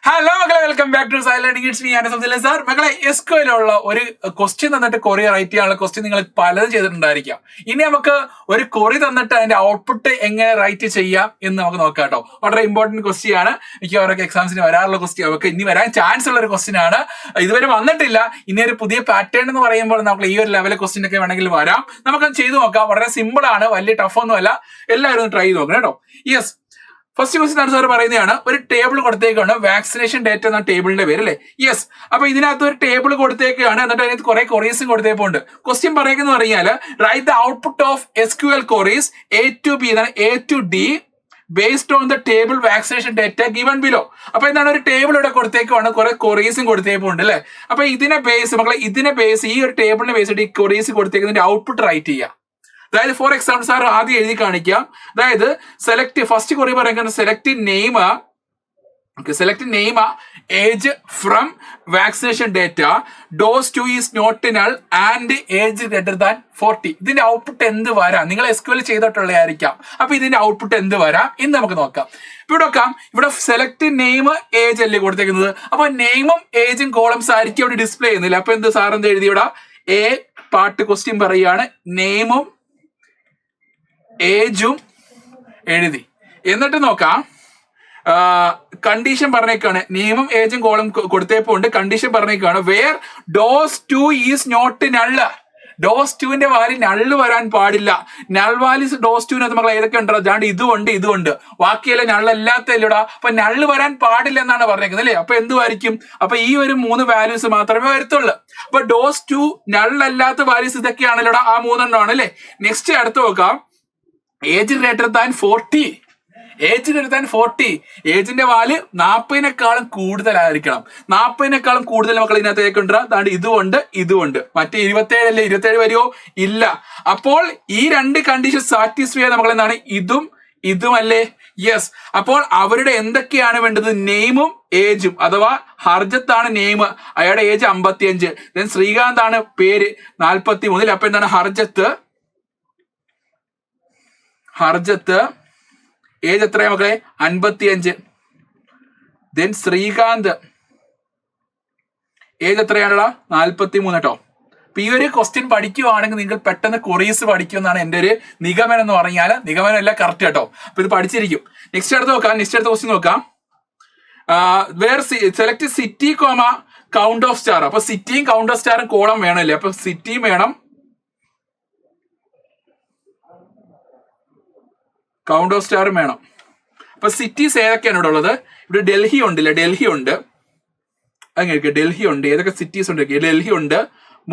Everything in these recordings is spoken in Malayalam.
ഹലോ മക്കളെ, welcome back to silent it's me and sir. മക്കളെ, എസ്ക്യൂഎല്ലുള്ള ഒരു ക്വസ്റ്റ്യൻ തന്നിട്ട് കൊറി റൈറ്റ് ചെയ്യാനുള്ള ക്വസ്റ്റ്യൻ നിങ്ങൾ പലതും ചെയ്തിട്ടുണ്ടായിരിക്കാം. ഇനി നമുക്ക് ഒരു കൊറി തന്നിട്ട് അതിന്റെ ഔട്ട്പുട്ട് എങ്ങനെ റൈറ്റ് ചെയ്യാം എന്ന് നമുക്ക് നോക്കാം കേട്ടോ. വളരെ ഇമ്പോർട്ടന്റ് ക്വസ്റ്റ്യൻ ആണ്. എനിക്ക് അവരൊക്കെ എക്സാംസിന് വരാറുള്ള ക്വസ്റ്റ്യൻ, അവർക്ക് ഇനി വരാൻ ചാൻസ് ഉള്ള ഒരു ക്വസ്റ്റ്യൻ ആണ്. ഇതുവരെ വന്നിട്ടില്ല. ഇനി ഒരു പുതിയ പാറ്റേൺ എന്ന് പറയുമ്പോൾ നമുക്ക് ഈ ഒരു ലെവലിൽ ക്വസ്റ്റ്യൻ ഒക്കെ വേണമെങ്കിൽ വരാം. നമുക്കത് ചെയ്ത് നോക്കാം. വളരെ സിമ്പിൾ ആണ്, വലിയ ടഫ് ഒന്നും അല്ല. എല്ലാവരും ട്രൈ ചെയ്ത് നോക്കണം കേട്ടോ. യെസ്, ഫസ്റ്റ് ക്വസ്റ്റ്യൻ സാർ പറയുന്നതാണ്, ഒരു ടേബിൾ കൊടുത്തേക്കാണ്, വാക്സിനേഷൻ ഡേറ്റ എന്ന ടേബിളിന്റെ പേര് അല്ലേ. യെസ്, അപ്പൊ ഇതിനകത്ത് ഒരു ടേബിൾ കൊടുത്തേക്കാണ്, എന്നിട്ട് അതിനകത്ത് കുറെ കൊറീസും കൊടുത്തേപ്പുണ്ട്. ക്വസ്റ്റ്യൻ പറയുന്നത് പറഞ്ഞാൽ write the output of SQL queries A to B എന്നാണ്, A to D based on the table vaccination data given below. അപ്പൊ എന്താണ്, ഒരു ടേബിൾ ഇവിടെ കൊടുത്തേക്കാണ്, കുറെ കൊറീസും കൊടുത്തേക്കുണ്ട് അല്ലെ. അപ്പൊ ഇതിനെ ബേസ്, മക്കളെ ഇതിനെ ബേസ്, ഈ ഒരു ടേബിളിനെ ബേസ് ഈ കൊറീസ് കൊടുത്തേക്കുന്നതിന്റെ ഔട്ട്പുട്ട് റൈറ്റ് ചെയ്യുക. അതായത് ഫോർ എക്സാമ്പിൾ സാർ ആദ്യം എഴുതി കാണിക്കാം. അതായത് സെലക്ട്, ഫസ്റ്റ് കൊറി പറയുന്നത് select name age from vaccination date, dose 2 is not null and age greater than 40. ഇതിന്റെ ഔട്ട്പുട്ട് എന്ത് വരാം? നിങ്ങൾ SQL ചെയ്തിട്ടുള്ളതായിരിക്കാം. അപ്പൊ ഇതിന്റെ ഔട്ട്പുട്ട് എന്ത് വരാം എന്ന് നമുക്ക് നോക്കാം. ഇവിടെ നോക്കാം, ഇവിടെ സെലക്ട് നെയിം ഏജ് അല്ലേ കൊടുത്തേക്കുന്നത്. അപ്പൊ നെയിമും ഏജും കോളംസ് ആയിരിക്കും ഇവിടെ ഡിസ്പ്ലേ ചെയ്യുന്നില്ല. അപ്പൊ എന്ത് സാർ എന്ത് എഴുതി, ഇവിടെ എ പാർട്ട് ക്വസ്റ്റ്യൻ പറയുകയാണ്, നെയിമും ഏജും എഴുതി. എന്നിട്ട് നോക്കാം, കണ്ടീഷൻ പറഞ്ഞേക്കാണ്, നെയിമും ഏജും കോളം കൊടുത്തേപ്പോണ്ട് കണ്ടീഷൻ പറഞ്ഞേക്കാണ്, where dose 2 is not null. Dose 2ന്റെ വാല്യൂ നള്ള് വരാൻ പാടില്ല. നൾ വാല്യൂസ് ഡോസ് 2 മക്കൾ ഏതൊക്കെ ഉണ്ടോ? അതാണ്ട് ഇതുണ്ട് ബാക്കിയെല്ലാം നള്ളല്ലാത്തല്ലടാ. അപ്പൊ നള്ള് വരാൻ പാടില്ല എന്നാണ് പറഞ്ഞേക്കുന്നത് അല്ലേ. അപ്പൊ എന്തുമായിരിക്കും? അപ്പൊ ഈ ഒരു 3 വാല്യൂസ് മാത്രമേ വരത്തുള്ളൂ. അപ്പൊ ഡോസ് 2 നള്ളല്ലാത്ത വാല്യൂസ് ഇതൊക്കെയാണല്ലോടാ, ആ 3 ആണ് അല്ലേ. നെക്സ്റ്റ് അടുത്ത് നോക്കാം, ഏജ് ഗ്രേറ്റർ ദാൻ 40. ഏജിന്റെ വാല്യൂ 40-നേക്കാളും കൂടുതലായിരിക്കണം. 40-നേക്കാളും കൂടുതൽ മക്കൾ ഇതിനകത്തേക്ക് ഉണ്ട്. അതാണ്ട് ഇതുകൊണ്ട് മറ്റേ 27 അല്ലേ, 27 വരുമോ? ഇല്ല. അപ്പോൾ ഈ 2 കണ്ടീഷൻ സാറ്റിസ്ഫൈ ചെയ്യാൻ നമ്മൾ എന്താണ്, ഇതും അല്ലേ. യെസ്, അപ്പോൾ അവരുടെ എന്തൊക്കെയാണ് വേണ്ടത്? നെയിമും ഏജും. അഥവാ ഹർജത്താണ് നെയിം, അയാളുടെ ഏജ് 55. ദെൻ ശ്രീകാന്ത് ആണ് പേര് 43. അപ്പൊ എന്താണ്, ഹർജത്ത് ഏജ് എത്രയാ മക്കളെ? 55. Then Srikanth age എത്രയാണടാ? 43 കേട്ടോ. അപ്പൊ ഈ ഒരു ക്വസ്റ്റ്യൻ പഠിക്കുവാണെങ്കിൽ നിങ്ങൾ പെട്ടെന്ന് കൊറീസ് പഠിക്കുമെന്നാണ് എൻ്റെ ഒരു നിഗമനം എന്ന് പറഞ്ഞാൽ. നിഗമനം എല്ലാം കറക്റ്റ് കേട്ടോ. അപ്പൊ ഇത് പഠിച്ചിരിക്കും. നെക്സ്റ്റ് അടുത്ത ക്വസ്റ്റ്യൻ നോക്കാം. Where select city comma count of star. അപ്പൊ സിറ്റിയും കൗണ്ട് ഓഫ് സ്റ്റാറും കോളം വേണമല്ലേ. അപ്പൊ സിറ്റിയും വേണം, കൗണ്ട് ഓഫ് സ്റ്റാറും വേണം. അപ്പൊ സിറ്റീസ് ഏതൊക്കെയാണ് ഇവിടെ ഉള്ളത്? ഇവിടെ ഡൽഹി ഉണ്ടല്ലേ, ഡൽഹി ഉണ്ട്. അങ്ങനെ ഡൽഹി ഉണ്ട്. ഏതൊക്കെ സിറ്റീസ് ഉണ്ട്? ഡൽഹി ഉണ്ട്,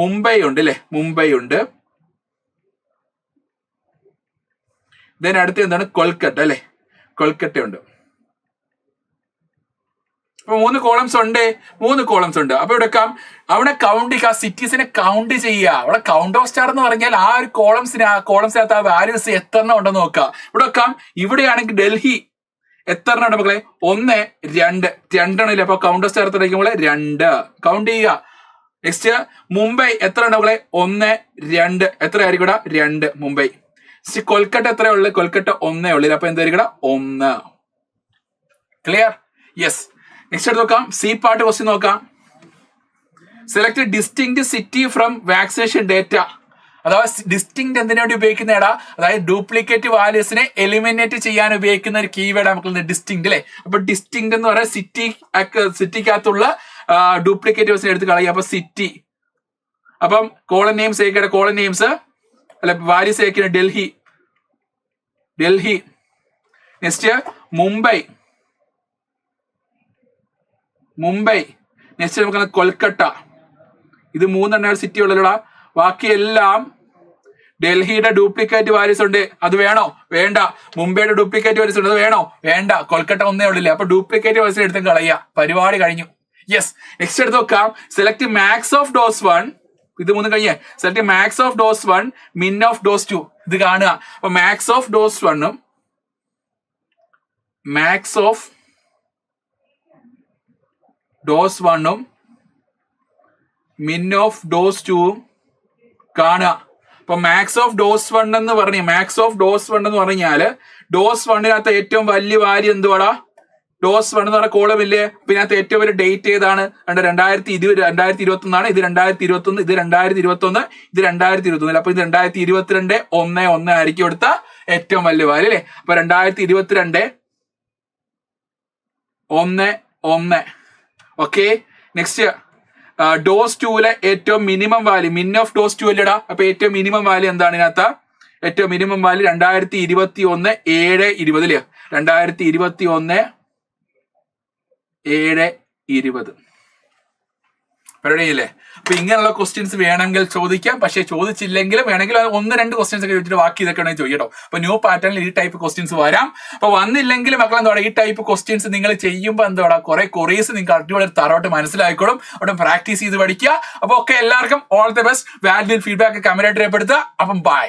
മുംബൈ ഉണ്ട് അല്ലെ, മുംബൈ ഉണ്ട്. ദെൻ അടുത്ത് എന്താണ്, കൊൽക്കത്ത അല്ലെ, കൊൽക്കത്ത ഉണ്ട്. അപ്പൊ 3 കോളംസ് ഉണ്ട്. അപ്പൊ ഇവിടെ അവിടെ കൗണ്ട് ചെയ്യുക, സിറ്റീസിനെ കൗണ്ട് ചെയ്യുക. അവിടെ കൗണ്ട് ഓഫ് സ്റ്റാർ എന്ന് പറഞ്ഞാൽ ആ ഒരു കോളംസിനകത്ത് ആ വാല്യൂസ് എത്ര ഉണ്ടെന്ന് നോക്കുക. ഇവിടെ ഇവിടെയാണെങ്കിൽ ഡൽഹി എത്ര ഉണ്ട് മക്കളെ? 1, 2 2 അപ്പൊ കൗണ്ട് ഓഫ് സ്റ്റാർ എത്ര ആയിരിക്കും മക്കളെ? 2 കൗണ്ട് ചെയ്യുക. നെക്സ്റ്റ് മുംബൈ എത്ര ഉണ്ട് മക്കളെ? 1, 2 എത്ര ആയിരിക്കും ഇവിടെ? 2 മുംബൈ. കൊൽക്കത്ത എത്ര ഉള്ളത്? കൊൽക്കത്ത 1 ഉള്ളു. അപ്പൊ എന്തായിരിക്കും ഇവിടെ? 1. ക്ലിയർ? യെസ്. നെക്സ്റ്റ് എടുത്ത് നോക്കാം, സി പാർട്ട് ക്വസ്റ്റ്യൻ നോക്കാം. Select distinct city from vaccination data. അഥവാ ഡിസ്റ്റിങ്ക്ട് എന്തിനു വേണ്ടി ഉപയോഗിക്കുന്നതാ? അതായത് ഡ്യൂപ്ലിക്കേറ്റ് വാല്യൂസിനെ എലിമിനേറ്റ് ചെയ്യാൻ ഉപയോഗിക്കുന്ന ഒരു കീവേഡ് നമുക്ക് ഡിസ്റ്റിങ്ക്ട് അല്ലെ. അപ്പൊ ഡിസ്റ്റിങ്ക്ട് എന്ന് പറയാൻ സിറ്റിക്കകത്തുള്ള ഡ്യൂപ്ലിക്കേറ്റ് വാല്യൂസിനെ എടുത്ത് കളയുക. അപ്പൊ സിറ്റി, അപ്പം കോളൻ നെയിംസ് അല്ല, വാല്യൂസ് ഏതൊക്കെയാണ്? ഡൽഹി. നെക്സ്റ്റ് മുംബൈ. നെക്സ്റ്റ് നമുക്ക് കൊൽക്കത്ത. ഇത് 3 സിറ്റി ഉള്ളല്ലോടാ. ബാക്കിയെല്ലാം ഡൽഹിയുടെ ഡ്യൂപ്ലിക്കേറ്റ് വാല്യൂസ് ഉണ്ട്. അത് വേണോ? വേണ്ട. മുംബൈയുടെ ഡ്യൂപ്ലിക്കേറ്റ് വാല്യൂസ് ഉണ്ട്. അത് വേണോ? വേണ്ട. കൊൽക്കത്ത 1 ഉള്ളില്ല. അപ്പൊ ഡ്യൂപ്ലിക്കേറ്റ് വാല്യൂസ് എടുത്ത് കളയുക. പരിപാടി കഴിഞ്ഞു. യെസ്. നെക്സ്റ്റ് എടുത്ത് നോക്കാം, സെലക്ട് മാക്സ് ഓഫ് ഡോസ് 1. ഇത് 3 കഴിഞ്ഞേ. സെലക്ട് മാക്സ് ഓഫ് ഡോസ് 1, മിൻ ഓഫ് ഡോസ് 2. ഇത് കാണുക. അപ്പൊ മാക്സ് ഓഫ് ഡോസ് 1ഉം മാക്സ് ഓഫ് ഡോസ് 1ഉം മിൻ ഓഫ് ഡോസ് 2ഉം കാണുക. അപ്പൊ മാക്സ് ഓഫ് ഡോസ് 1 എന്ന് പറഞ്ഞാല് ഡോസ് 1നകത്ത് ഏറ്റവും വലിയ വാല്യൂ എന്തുവാടാ? ഡോസ് 1 എന്ന് പറഞ്ഞ കോളം ഇല്ലേ, പിന്നെ അതിനകത്ത് ഏറ്റവും വലിയ ഡേറ്റ് ഏതാണ്? 2021 ഇത് 2021, ഇത് 2021, ഇത് 2021. അപ്പൊ ഇത് 2022 1/1 ആയിരിക്കും എടുത്ത ഏറ്റവും വലിയ വാല്യൂ അല്ലേ. അപ്പൊ 2022 1/1. ഓക്കെ, നെക്സ്റ്റ് ഡോസ് 2 ഏറ്റവും മിനിമം വാല്യൂ, മിൻ ഓഫ് ഡോസ് 2 അല്ലേടാ. അപ്പൊ ഏറ്റവും മിനിമം വാല്യൂ എന്താണ് ഇതിനകത്ത്? ഏറ്റവും മിനിമം വാല്യൂ 2021 7/20 അല്ലേ. 2021 7/20 പരിപാടിയില്ലേ. അപ്പൊ ഇങ്ങനെയുള്ള ക്വസ്റ്റ്യൻസ് വേണമെങ്കിൽ ചോദിക്കാം, പക്ഷെ ചോദിച്ചില്ലെങ്കിലും വേണമെങ്കിൽ 1-2 ക്വസ്റ്റ്യൻസ് ഒക്കെ ചോദിച്ചിട്ട് ബാക്കി ഇതൊക്കെ വേണമെങ്കിൽ ചോദിക്കട്ടോ. അപ്പൊ ന്യൂ പാറ്റേണിൽ ഈ ടൈപ്പ് ക്വസ്റ്റ്യൻസ് വരാം. അപ്പൊ വന്നില്ലെങ്കിൽ മക്കൾ എന്താ ഈ ടൈപ്പ് ക്വസ്റ്റ്യൻസ് നിങ്ങൾ ചെയ്യുമ്പോൾ എന്താ കുറെ കൊറീസ് നിങ്ങൾക്ക് അടിപൊളി തറോട്ട് മനസ്സിലായിക്കോളും. അവിടെ പ്രാക്ടീസ് ചെയ്ത് പഠിക്കുക. അപ്പൊ ഓക്കെ, എല്ലാവർക്കും all the best. Value feedback comment ആയിട്ട് രേഖപ്പെടുത്തുക. അപ്പം ബൈ.